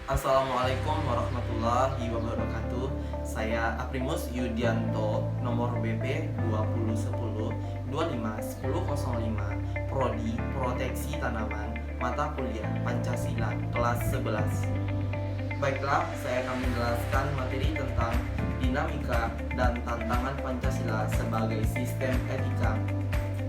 Assalamualaikum warahmatullahi wabarakatuh. Saya Aprimus Yudianto, nomor BP 2010 251005, Prodi Proteksi Tanaman, mata kuliah Pancasila, kelas 11. Baiklah, saya akan menjelaskan materi tentang dinamika dan tantangan Pancasila sebagai sistem etika.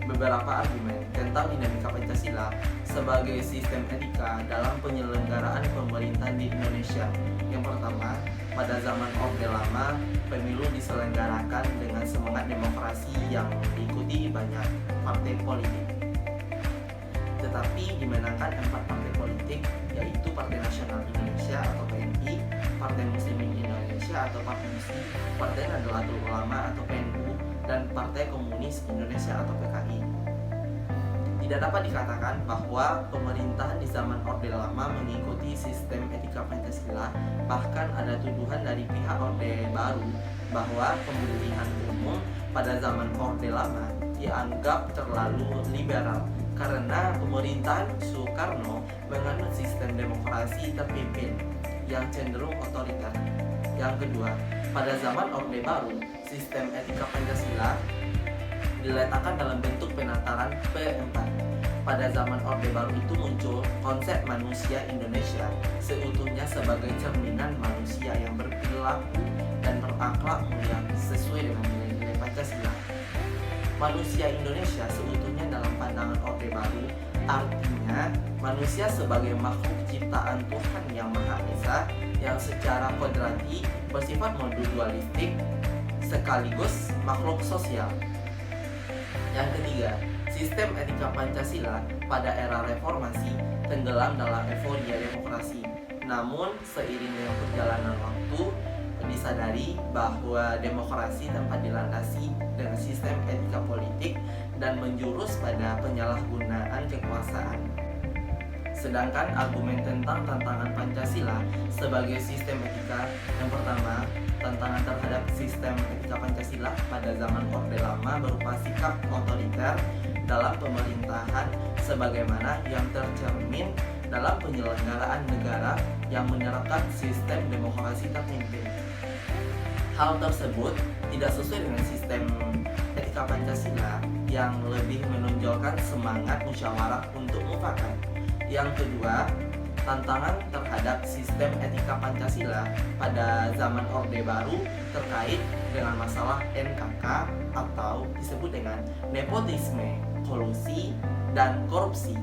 Beberapa argumen tentang dinamika Pancasila sebagai sistem etika dalam penyelenggaraan pemerintahan di Indonesia. Yang pertama, pada zaman Orde Lama, pemilu diselenggarakan dengan semangat demokrasi yang diikuti banyak partai politik. Tetapi dimenangkan 4 partai politik, yaitu Partai Nasional Indonesia atau PNI, Partai Muslimin Indonesia atau PAPMUSI, Partai Nahdlatul Ulama atau PNU, dan Partai Komunis Indonesia atau PKI. Tidak dapat dikatakan bahwa pemerintahan di zaman Orde Lama mengikuti sistem etika Pancasila. Bahkan ada tuduhan dari pihak Orde Baru bahwa pemilihan umum pada zaman Orde Lama dianggap terlalu liberal karena pemerintahan Soekarno menganut sistem demokrasi terpimpin yang cenderung otoriter. Yang kedua, pada zaman Orde Baru, sistem etika Pancasila diletakkan dalam bentuk penataran P4. Pada zaman Orde Baru itu muncul konsep manusia Indonesia seutuhnya sebagai cerminan manusia yang berperilaku dan berakhlak mulia sesuai dengan nilai-nilai Pancasila. Manusia Indonesia seutuhnya dalam pandangan Orde Baru artinya manusia sebagai makhluk ciptaan Tuhan yang Maha Esa yang secara kodrati bersifat dualistik sekaligus makhluk sosial. Yang ketiga, sistem etika Pancasila pada era reformasi tenggelam dalam euforia demokrasi. Namun, seiring dengan perjalanan waktu, disadari bahwa demokrasi tanpa dilandasi dengan sistem etika politik dan menjurus pada penyalahgunaan kekuasaan. Sedangkan argumen tentang tantangan Pancasila sebagai sistem etika, yang pertama, tantangan terhadap sistem etika Pancasila pada zaman Orde Lama berupa sikap otoriter dalam pemerintahan sebagaimana yang tercermin dalam penyelenggaraan negara yang menerapkan sistem demokrasi terpimpin. Hal tersebut tidak sesuai dengan sistem etika Pancasila yang lebih menonjolkan semangat musyawarah untuk mufakat. Yang kedua, tantangan terhadap sistem etika Pancasila pada zaman Orde Baru terkait dengan masalah NKK atau disebut dengan nepotisme, kolusi, dan korupsi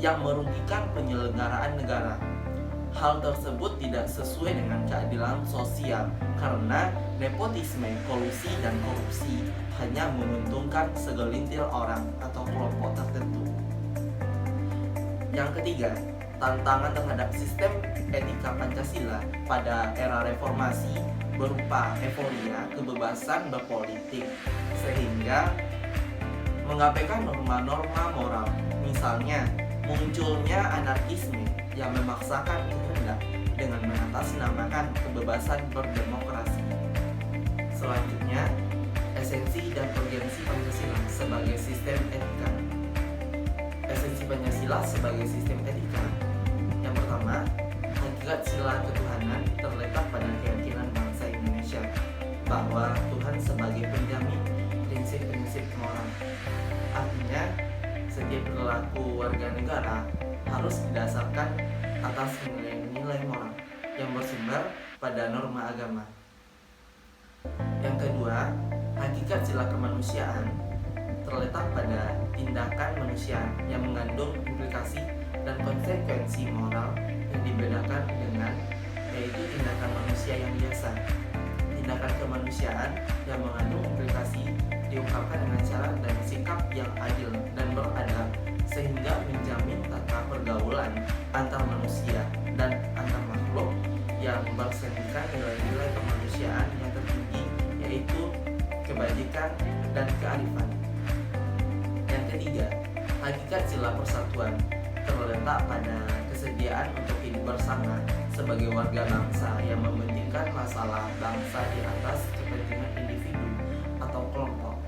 yang merugikan penyelenggaraan negara. Hal tersebut tidak sesuai dengan keadilan sosial karena nepotisme, kolusi, dan korupsi hanya menguntungkan segelintir orang atau kelompok tertentu. Yang ketiga, tantangan terhadap sistem etika Pancasila pada era reformasi berupa euforia kebebasan berpolitik sehingga mengabaikan norma-norma moral. Misalnya, munculnya anarkisme yang memaksakan kehendak dengan mengatasnamakan kebebasan berdemokrasi. Selanjutnya, esensi dan urgensi Pancasila sebagai sistem etika. Esensi Pancasila sebagai sistem etika. Yang pertama, hakikat sila ketuhanan terletak pada keyakinan bangsa Indonesia bahwa Tuhan sebagai penjamin prinsip-prinsip moral. Artinya, setiap perilaku warga negara harus didasarkan atas nilai-nilai moral yang bersumber pada norma agama. Yang kedua, hakikat sila kemanusiaan terletak pada tindakan manusia yang mengandung implikasi dan konsekuensi moral yang dibedakan dengan yaitu tindakan manusia yang biasa. Tindakan kemanusiaan yang mengandung implikasi diungkapkan dengan cara dan sikap yang adil dan beradab sehingga menjamin tata pergaulan antar manusia dan antar makhluk yang bersendikan nilai-nilai kemanusiaan yang tertinggi yaitu kebajikan dan kearifan. Yang ketiga, hakikat sila persatuan terletak pada kesediaan untuk hidup bersama sebagai warga bangsa yang mementingkan masalah bangsa di atas kepentingan individu atau kelompok.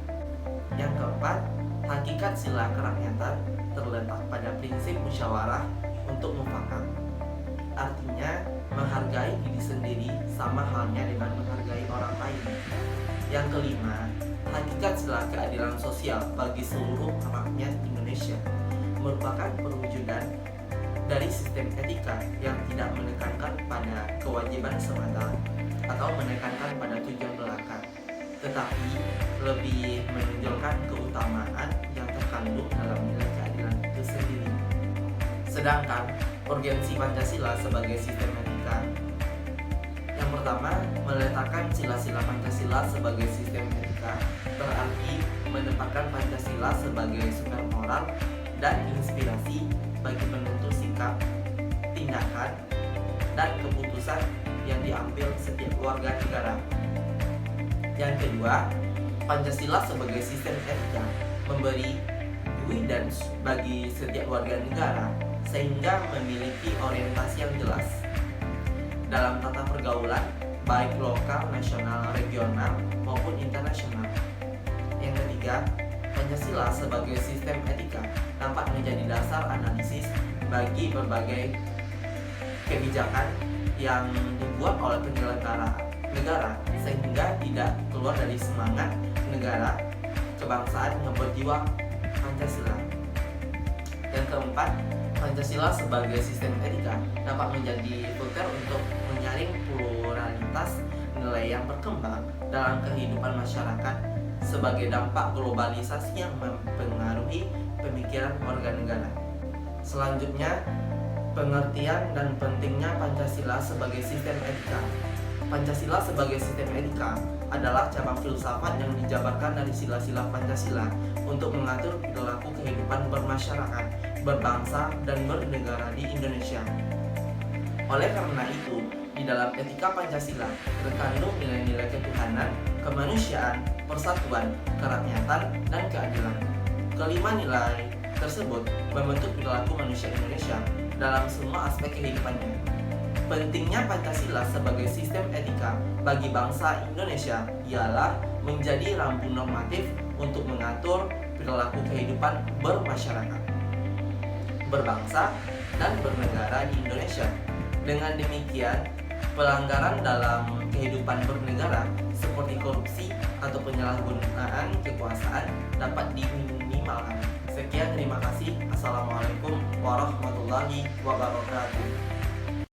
Yang keempat, hakikat sila kerakyatan terletak pada prinsip musyawarah untuk mufakat. Artinya, sama halnya dengan menghargai orang lain. Yang kelima, hakikat sila keadilan sosial bagi seluruh rakyat Indonesia merupakan perwujudan dari sistem etika yang tidak menekankan pada kewajiban semata atau menekankan pada tujuan belaka, tetapi lebih menonjolkan keutamaan yang terkandung dalam nilai keadilan itu sendiri. Sedangkan urgensi Pancasila sebagai sistem etika, yang pertama, meletakkan sila-sila Pancasila sebagai sistem etika berarti menempatkan Pancasila sebagai sumber moral dan inspirasi bagi penentu sikap, tindakan, dan keputusan yang diambil setiap warga negara. Yang kedua, Pancasila sebagai sistem etika memberi guidance bagi setiap warga negara sehingga memiliki orientasi yang jelas dalam tata pergaulan baik lokal, nasional, regional maupun internasional. Yang ketiga, Pancasila sebagai sistem etika dapat menjadi dasar analisis bagi berbagai kebijakan yang dibuat oleh penyelenggara negara sehingga tidak keluar dari semangat negara kebangsaan yang berjiwa Pancasila. Yang keempat, Pancasila sebagai sistem etika dapat menjadi filter untuk menyaring pluralitas nilai yang berkembang dalam kehidupan masyarakat sebagai dampak globalisasi yang mempengaruhi pemikiran warga negara. Selanjutnya, pengertian dan pentingnya Pancasila sebagai sistem etika. Pancasila sebagai sistem etika adalah cabang filsafat yang dijabarkan dari sila-sila Pancasila untuk mengatur perilaku kehidupan bermasyarakat, berbangsa, dan bernegara di Indonesia. Oleh karena itu, di dalam etika Pancasila terkandung nilai-nilai ketuhanan, kemanusiaan, persatuan, kerakyatan, dan keadilan. Kelima nilai tersebut membentuk perilaku manusia Indonesia dalam semua aspek kehidupannya. Pentingnya Pancasila sebagai sistem etika bagi bangsa Indonesia ialah menjadi rambu normatif untuk mengatur perilaku kehidupan bermasyarakat, berbangsa, dan bernegara di Indonesia. Dengan demikian, pelanggaran dalam kehidupan bernegara seperti korupsi atau penyalahgunaan kekuasaan dapat diminimalkan. Sekian, terima kasih. Assalamualaikum warahmatullahi wabarakatuh.